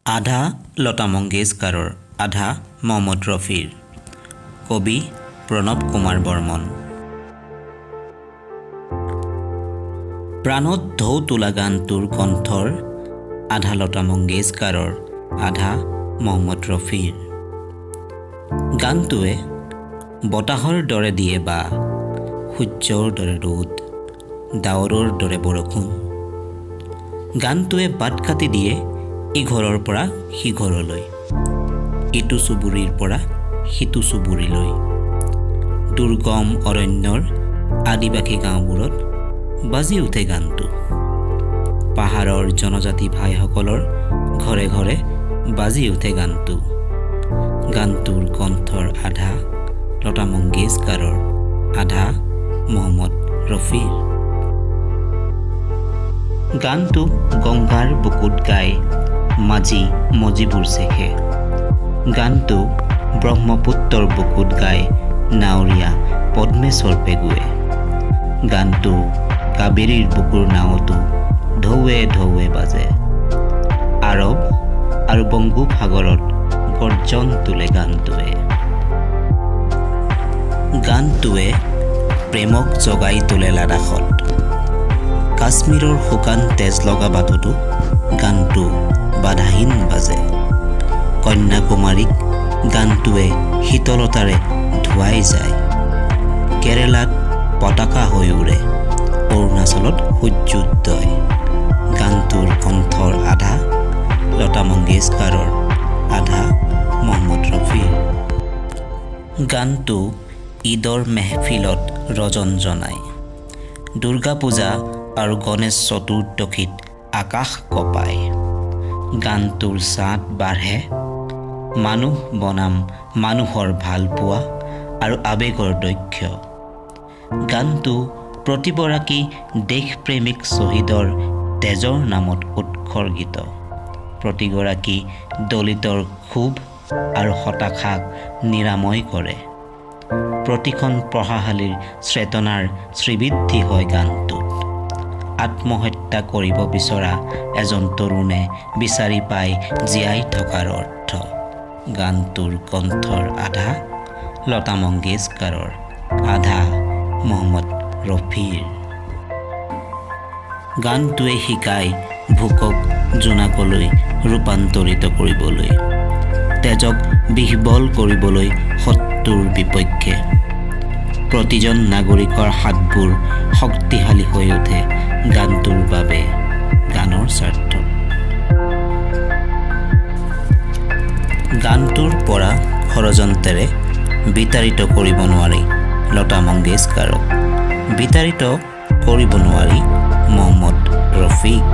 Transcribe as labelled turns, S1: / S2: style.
S1: আধা লতা মংগেশকাৰৰ, আধা মহম্মদ ৰফিৰ। কবি প্ৰণৱ কুমাৰ বৰ্মন। প্ৰাণত ঢৌ তোলা গানটোৰ কণ্ঠৰ, আধা লতা মংগেশকাৰৰ, আধা মহম্মদ ৰফিৰ। গানটোৱে বতাহৰ দৰে দিয়ে বা, সূৰ্যৰ দৰে ৰ'দ, ডাৱৰৰ দৰে বৰষুণ। গানটোৱে বাট কাটি দিয়ে ইঘৰৰ পৰা সিঘৰলৈ, ইটো চুবুৰীৰ পৰা সিটো চুবুৰীলৈ। দুৰ্গম অৰণ্যৰ আদিবাসী গাঁওবোৰত বাজি উঠে গানটো। পাহাৰৰ জনজাতি ভাইসকলৰ ঘৰে ঘৰে বাজি উঠে গানটো। গানটোৰ কণ্ঠৰ আধা লতা মংগেশকাৰৰ, আধা মহম্মদ ৰফিৰ। গানটো গংগাৰ বুকুত গাই মাঝি মজিবুৰ শেখে। গানটো ব্ৰহ্মপুত্ৰৰ বুকুত গাই নাৱৰীয়া পদ্মেশ্বৰ পেগুৱে। গানটো কাবেৰীৰ বুকুৰ নাৱতো ঢৌৱে ঢৌৱে বাজে। আৰৱ আৰু বংগোপসাগৰত গৰ্জন তোলে গানটোৱে। গানটোৱে প্ৰেমক জগাই তোলে লাডাখত। কাশ্মীৰৰ শুকান তেজ লগা বাটতো গানটো বাধাহীন বাজে। কন্যাকুমাৰীক গানটোৱে শীতলতাৰে ধুৱাই যায়। কেৰেলাত পতাকা হৈ উৰে, অৰুণাচলত সূৰ্যোদয়। গানটোৰ কণ্ঠৰ আধা লতা মংগেশকাৰৰ, আধা মহম্মদ ৰফিৰ। গানটো ঈদৰ মেহফিলত ৰজন জনায়। দুৰ্গা পূজা আৰু গণেশ চতুৰ্দশীত আকাশ কঁপায়। গানটোৰ চাঁদ বাঢ়ে মানুহ বনাম মানুহৰ ভালপোৱা আৰু আৱেগৰ দক্ষ। গানটো প্ৰতিগৰাকী দেশপ্ৰেমিক শ্বহীদৰ তেজৰ নামত উৎসৰ্গিত। প্ৰতিগৰাকী দলিতৰ ক্ষোভ আৰু হতাশাক নিৰাময় কৰে। প্ৰতিখন পঢ়াশালীৰ চেতনাৰ শ্ৰীবৃদ্ধি হয় গানটোত। আত্মহত্যা কৰিব বিচৰা এজন তৰুণে বিচাৰি পায় জীয়াই থকাৰ অৰ্থ। গানটোৰ কণ্ঠৰ আধা লতা মংগেশকাৰৰ, আধা মহম্মদ ৰফিৰ। গানটোৱে শিকায় ভোকক জোনাকলৈ ৰূপান্তৰিত কৰিবলৈ, তেজক বিহ্বল কৰিবলৈ শত্ৰুৰ বিপক্ষে। প্ৰতিজন নাগৰিকৰ হাতবোৰ শক্তিশালী হৈ উঠে গানটোৰ বাবে, গানৰ স্বাৰ্থত। গানটোৰ পৰা ষড়যন্ত্ৰেৰে বিতাড়িত কৰিব নোৱাৰি লতা মংগেশকাৰক, বিতাড়িত কৰিব নোৱাৰি মহম্মদ ৰফিক।